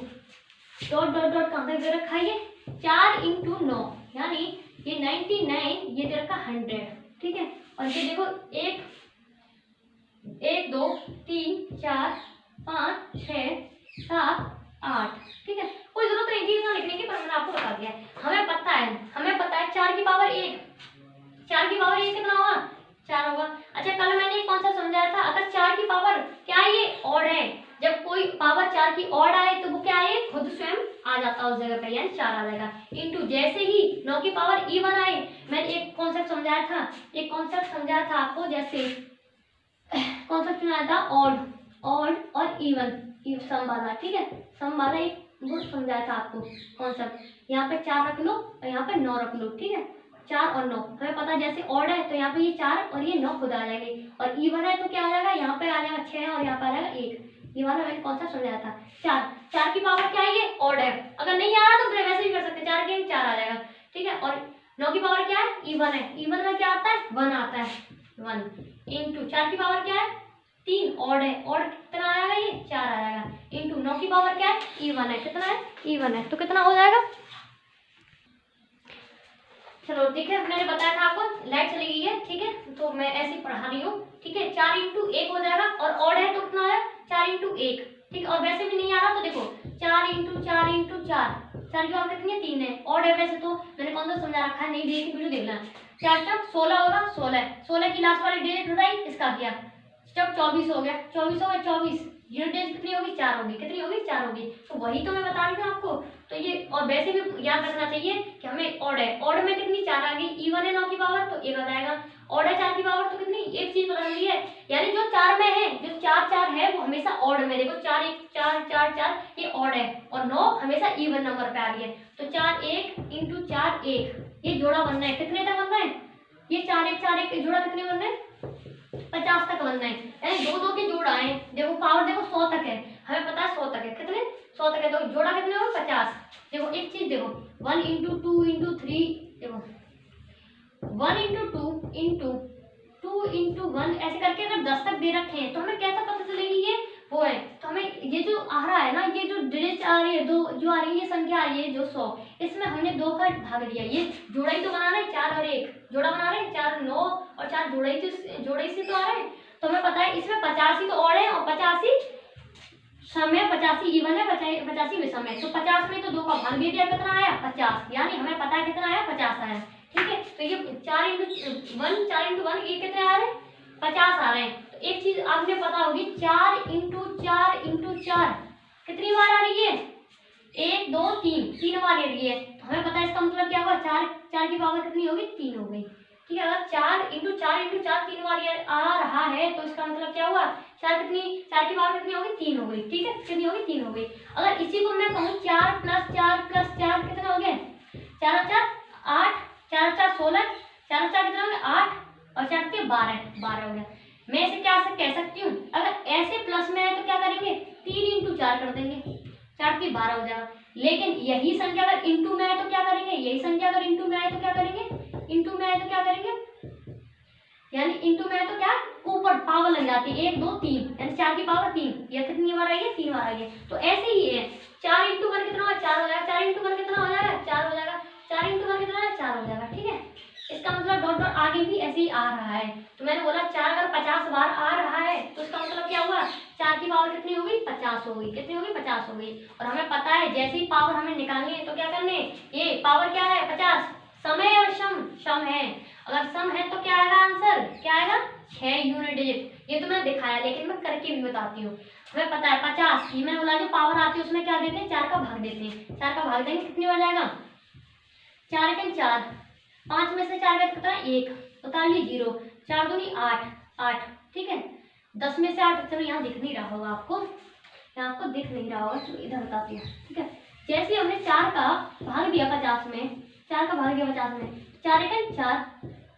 डॉट डॉट डॉट कहाँ तक दे रखा है, ये 4 इंटू 9 यानी ये 99, ये दे रखा 100, ठीक है। और ये देखो 1 2 3 4 5 6 7 8, ठीक है। कोई जरूरत नहीं थी इतना लिखने की, पर मैंने आपको बता दिया है। हमें पता है 4 की पावर 1, 4 की पावर 1 कितना होगा, 4 होगा। अच्छा कल मैंने एक कॉन्सेप्ट समझाया था, अगर 4 की पावर क्या है, ये ऑड है, जब कोई पावर 4 की ऑड आए तो वो क्या है, खुद स्वयं आ जाता है उस जगह पे, यानी 4 आ जाएगा। इंटू जैसे ही 9 की पावर इवन आए, मैंने एक कॉन्सेप्ट समझाया था आपको, जैसे कॉन्सेप्ट समझाया था ऑड और इवन सम वाला, ठीक है, सम वाला एक वो समझाया था आपको कॉन्सेप्ट। यहाँ पे 4 रख लो और यहाँ पे 9 रख लो, ठीक है, 4 और 9। हमें पता है जैसे ऑड है तो यहाँ पे ये 4 और ये 9 खुद आ जाएंगे, और इवन है तो क्या आ जाएगा, यहाँ पे आ जाएगा 6 और यहाँ पे आ जाएगा 1। ये वाला मैंने कॉन्सेप्ट समझाया था। 4 की पावर क्या है, ये ऑड है, अगर नहीं आ रहा तो फिर वैसे भी कर सकते, 4 के 4 आ जाएगा, ठीक है। और 9 की पावर क्या है, इवन है, इवन में क्या आता है, 1 आता है, 1 इंटू 4 की पावर क्या है, 3 ऑड है, ऑड कितना आएगा, ये 4 आ जाएगा, इंटू 9 की पावर क्या है, इवन है, कितना है, इवन है, तो कितना हो जाएगा। चलो ठीक है, मैंने बताया था आपको, लाइट चली गई है, ठीक है, तो मैं ऐसे ही पढ़ा रही हूँ, ठीक है। 4 इंटू 1 हो जाएगा, और ऑड है तो कितना है, 4 इंटू 1, ठीक है। और वैसे भी नहीं आ रहा तो देखो 4 इंटू 4 इंटू 4, 4 की पावर कितनी है, 3 है, ऑड है वैसे तो, मैंने कौन सा समझा रखा है, नहीं देखी वीडियो देख लेना। 4 तक 16 होगा, 16 की लास्ट वाली डिजिट उठाई, इसका किया, जब 24 हो गया, 24 हो गया, 24 यूनिट डिजिट कितनी होगी, 4 होगी, कितनी होगी, 4 होगी। तो वही तो मैं बता रही थी आपको। तो ये और वैसे भी याद रखना चाहिए कि हमें ऑड है, ऑड में कितनी 4 आ गई, इवन है 9 की पावर तो 1 आ जाएगा, ऑड है 4 की पावर तो कितनी, एक चीज बदल रही है, यानी जो 4 में है, जो 4 4 है वो हमेशा ऑड में, देखो 4 1 4 4 4 ये ऑड है, और 9 हमेशा इवन नंबर पे आ रही है। तो 4 1 इंटू 4 1, ये जोड़ा बनना है, कितने तक बनना है, ये 4 1 जोड़ा कितने बनना है, 50 तक बनना है, यानी 2 2 के जोड़ आए, देखो पावर देखो 100 तक है, हमें पता है 100 तक है, कितने 100 तक है, तो जोड़ा कितने हो 50। देखो एक चीज देखो 1 इंटू 2 इंटू 3, देखो 1 इंटू 2 इंटू 2 2 × 1 ऐसे करके अगर 10 तक दे रखे हैं तो हमें कैसा पता चलेगी ये वो है। तो हमें ये जो आ रहा है ना, ये जो डिजिट आ रही है, दो जो आ रही है, ये संख्या आ रही है जो 100, इसमें हमने 2 का भाग दिया। ये जोड़ा ही तो बना रहे हैं, 4 और 1 जोड़ा बना रहे हैं, 4 9 और 4 जोड़ा ही से तो आ रहे हैं। तो हमें पता है इसमें 85 तो और है और 85 सम है, 85 इवन है, 85 विषम है। तो 50 में तो 2 का भाग दे दिया, कितना आया 50, यानी हमें पता है कितना आया 50 आया। ठीक है, तो ये 4 × 1 ये कितने आ रहे हैं 50 आ रहे हैं। तो एक चीज आपने पता होगी, 4 × 4 कितनी बार आ रही है 1 2 3 बार आ रही है। तो हमें पता है इसका मतलब क्या होगा, 4 की पावर कितनी होगी 3 हो गई। ठीक है, अगर 4 × 4 3 बार ये आ रहा है तो इसका मतलब क्या हुआ, 4 की पावर कितनी होगी 3 हो गई। ठीक है, कितनी होगी 3 हो गई। अगर इसी को मैं कहूँ 4 + 4 कितना हो गया 4 और 4 8, 4 और 4 16, 4 और 4 कितना हो गया 8 और 4 के 12 हो गया। मैं इसे क्या कह सकती हूँ, अगर ऐसे प्लस में है तो क्या करेंगे 3 × 4 कर देंगे, 4 के 12 हो जाएगा। लेकिन यही संख्या अगर इंटू में है तो क्या करेंगे, यही संख्या अगर इंटू में आए तो क्या करेंगे, इंटू में आए तो क्या करेंगे, यानी इंटू में है तो क्या ऊपर पावर लग जाती है 1 2 3, यानी 4 की पावर 3, यह कितनी बार आई है 3 बार आई है। तो ऐसे ही है 4 × 1 कितना होगा 4 हो जाएगा, 4 × 1 कितना हो जाएगा 4 हो जाएगा, 4 × 1 कितना है 4 हो जाएगा। ठीक है, इसका मतलब डॉट डॉट आगे भी ऐसे ही आ रहा है। तो मैंने बोला 4 अगर 50 बार आ रहा है तो इसका मतलब क्या हुआ, 4 की पावर कितनी हो गई 50 हो गई, कितनी हो गई 50 हो गई। और हमें पता है जैसे ही पावर हमें निकालनी है तो क्या करने, ये पावर क्या है 50, समय और सम है। अगर सम है तो क्या आएगा आंसर, क्या आएगा 6 यूनिट डिजिट। ये तो मैं दिखाया, लेकिन मैं करके भी बताती हूँ। हमें पता है 50, ये मैंने बोला जो पावर आती है उसमें क्या देते हैं 4 का भाग देते हैं, 4 का भाग देंगे कितनी बार जाएगा 4 × 4, 5 में से 4 गया कितना 1, उतार ली 0, 4 दूनी 8। ठीक है, 10 में से 8, चलो यहाँ दिख नहीं रहा होगा आपको, यहाँ आपको दिख नहीं रहा होगा, चलो इधर बताती हूँ। ठीक है, जैसे हमने 4 का भाग दिया 50 में, 4 का भाग दिया 50 में, 4 × 4,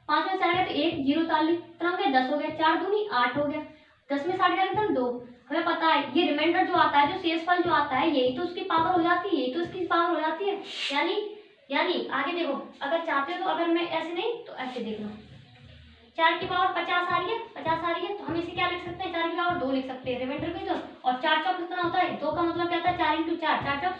5 में 4 गया तो 1, 0 उतार ली, कितना हो गया 10 हो गया, 4 दूनी 8 हो गया, 10 में 60 गया कितना 2। हमें पता है ये रिमाइंडर जो आता है, जो शेषफल जो आता है, यही तो उसकी पावर हो जाती है, यही तो उसकी पावर हो जाती है। यानी आगे देखो, अगर चाहते हो तो अगर मैं ऐसे नहीं तो ऐसे देख लो, 4 की पावर 50 आ रही है, 50 आ रही है, तो हम इसे क्या लिख सकते हैं 4 की पावर 2 लिख सकते हैं रिमाइंडर को तो। और 4 चौक कितना होता है 2 का मतलब क्या होता है 4 × 4, 4 चौक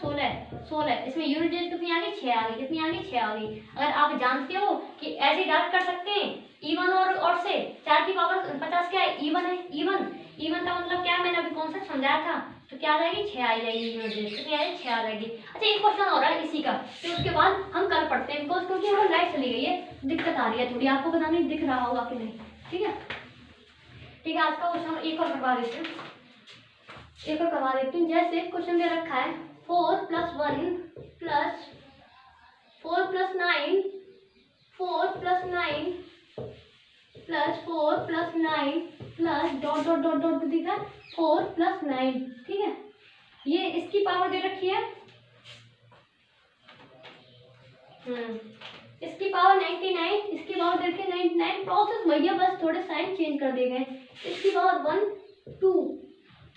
16, इसमें यूनिट डिजिट कितनी आ गई 6 आ गई, कितनी आ गई 6 आ गई। अगर आप जानते हो कि ऐसे डायरेक्ट कर सकते हैं इवन और से, 4 की पावर 50 क्या है इवन है, इवन का मतलब क्या है मैंने अभी कॉन्सेप्ट समझाया था, तो क्या आ जाएगी 6 आ जाएगी, यूनिट डिजिट कितनी आएगी 6 आ जाएगी। अच्छा, एक क्वेश्चन हो रहा है इसी का, फिर उसके बाद हम कर पढ़ते हैं, बिकॉज क्योंकि हमारी लाइट चली गई है, दिक्कत आ रही है थोड़ी, आपको पता नहीं दिख रहा होगा कि नहीं। ठीक है, आज का क्वेश्चन एक और करवा देते हैं, जैसे क्वेश्चन दे रखा है 4 + 1 + 4 + 9 plus dot dot dot dot दिख रहा है 4 + 9। ठीक है, ये इसकी पावर दे रखी है, इसकी पावर 99, इसकी पावर दे रखी है 99, प्रोसेस भैया बस थोड़े साइन चेंज कर दिए गए। इसकी पावर 1 2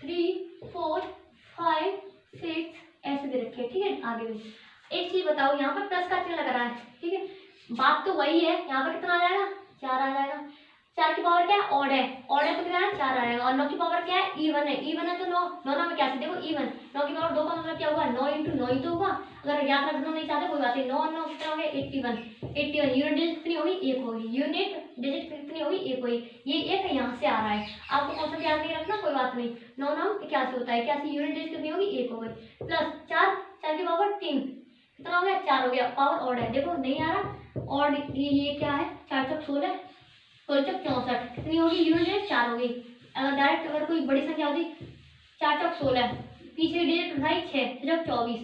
3 4 5 6 ऐसे दे रखी है। ठीक है, आगे भी एक चीज बताओ, यहाँ पर प्लस का चिन्ह लग रहा है। ठीक है, बात तो वही है, यहाँ पर कितना आ जाएगा 4 आ जाएगा। 4 की पावर क्या है ऑड है तो कितना है 4 आएगा। और 9 की पावर क्या है इवन है तो 9 में क्या से देखो इवन, 9 की पावर 2 का मतलब क्या होगा 9 × 9 ही तो होगा। अगर याद रखना नहीं चाहते कोई बात नहीं, 9 और 9 कितना हो गया 81 यूनिट डिजिट कितनी होगी 1 होगी, यूनिट डिजिट कितनी होगी 1 होगी। ये 1 यहाँ से आ रहा है, आपको कौन सा याद नहीं रखना कोई बात नहीं। 9 9 81 होता है, 81 यूनिट डिजिट कितनी होगी 1 होगी, प्लस 4 की पावर 3 कितना हो गया 4 हो गया, पावर ऑड है देखो नहीं आ रहा ऑड, ये क्या है 4 चौक 16 16 चौक 64 कितनी होगी यूनिट डिजिट 4 होगी। अगर डायरेक्ट अगर कोई बड़ी संख्या होती 4 चौक 16, पीछे डिजिट उठाई 6 चौक 24,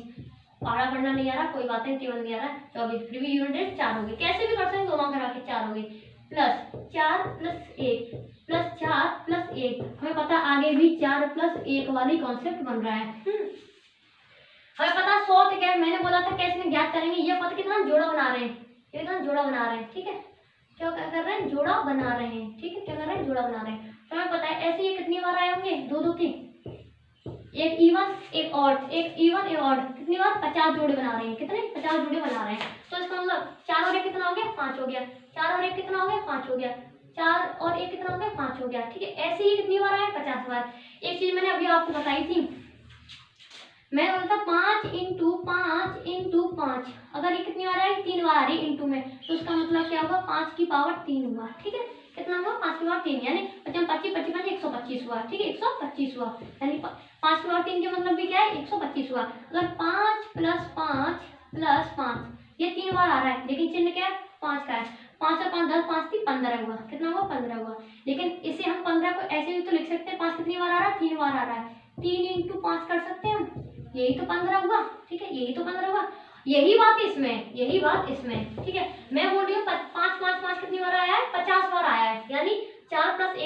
पहाड़ा पढ़ना नहीं आ रहा कोई बात नहीं, टेबल नहीं आ रहा 24, फिर भी यूनिट डिजिट 4 होगी। कैसे भी कर सकते हैं, दोनों करा के 4 होगी, प्लस 4 + 1 प्लस 4 + 1, हमें पता आगे भी 4 + 1 वाली कॉन्सेप्ट बन रहा है। हमें पता 100 थे क्या, मैंने बोला था कैसे ज्ञात करेंगे, ये पता कितना जोड़ा बना रहे हैं, ये कितना जोड़ा बना रहे हैं। ठीक है, क्या कर रहे हैं जोड़ा बना रहे हैं। ठीक है, क्या कर रहे हैं जोड़ा बना रहे हैं। तो हमें पता है ऐसे ये कितनी बार आए होंगे 2 2 के, एक इवन एक ऑड, एक इवन एक ऑड, कितनी बार 50 जोड़े बना रहे हैं, कितने 50 जोड़े बना रहे हैं। तो इसका मतलब 4 और 1 कितना हो गया 5 हो गया, 4 और 1 कितना हो गया 5 हो गया, 4 और 1 कितना हो गया 5 हो गया। ठीक है, ऐसे ही कितनी बार आया 50 बार। एक चीज मैंने अभी आपको बताई थी, मैं बोलता 5 इंटू 5, अगर ये कितनी बार आ रही 3 बार आ रही इंटू में, तो उसका मतलब क्या होगा 5 की पावर 3 हुआ। ठीक है, कितना हुआ 5 की पावर 3 यानी 25 25 25 125 हुआ। ठीक है, 125 हुआ यानी 5 की पावर 3 का मतलब भी क्या है 125 हुआ। अगर 5 प्लस 5 ये 3 बार आ रहा है, लेकिन चिन्ह क्या है 5 का है। 5 और 5 10, 5 थी 15 हुआ। कितना हुआ 15 हुआ। लेकिन इसे हम 15 को ऐसे भी तो लिख सकते हैं, 5 कितनी बार आ रहा है 3 बार आ रहा है, 3 इंटू 5 कर सकते हैं हम, यही तो 15 हुआ। ठीक है, यही तो 15 हुआ। यही बात इसमें। ठीक है, मैं बोल रही हूँ 5 5 5 कितनी बार आया है 50 बार आया है, यानी 4 प्लस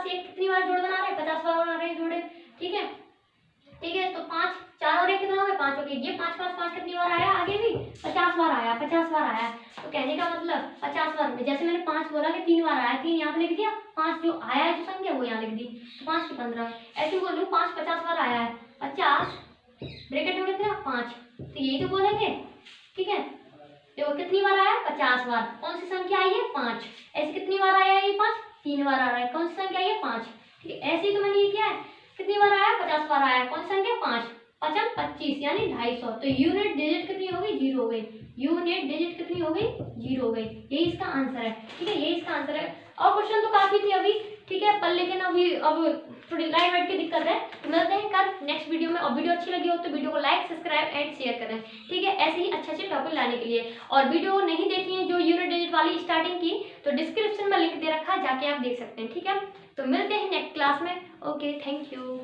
1 कितनी बार जोड़ बना रहे हैं 50 बार बना रहे हैं जोड़े। ठीक है, तो 5 4 और 1 कितना हो गया 5 हो गया। ये 5 5 5 कितनी बार आया, आगे भी 50 बार आया, 50 बार आया। तो कहने का मतलब 50 बार में, जैसे मैंने 5 बोला कि 3 बार आया, 3 यहाँ पे लिख दिया, 5 जो आया है जो संख्या वो यहाँ लिख दी, 5 की 15। ऐसे बोल रही हूँ 5 50 बार आया है, 50 ब्रैकेट में कितना 5, तो यही तो बोलेंगे। ठीक है, देखो कितनी बार आया 50 बार। कौन सी संख्या आई है 5। ऐसे कितनी बार आया है ये 5, 3 बार आ रहा है। कौन सी संख्या आई है 5। ठीक है, ऐसे ही तो मैंने ये किया है, कितनी बार आया 50 बार आया। कौन सी संख्या 5 5 25 यानी 250। तो यूनिट डिजिट कितनी हो गई 0 हो गई। यूनिट डिजिट कितनी हो गई 0 हो गई। यही इसका आंसर है। ठीक है, यही इसका आंसर है। और क्वेश्चन तो काफी थी अभी। ठीक है, पर लेकिन अभी अब थोड़ी लाइव वेट की दिक्कत है। तो मिलते हैं कल नेक्स्ट वीडियो में। और वीडियो अच्छी लगी हो तो वीडियो को लाइक सब्सक्राइब एंड शेयर करें। ठीक है, ऐसे ही अच्छे टॉपिक लाने के लिए। और वीडियो नहीं देखी है जो यूनिट डिजिट वाली स्टार्टिंग की, तो डिस्क्रिप्शन में लिंक दे रखा है, जाके आप देख सकते हैं। ठीक है, तो मिलते हैं नेक्स्ट क्लास में। Okay, thank you.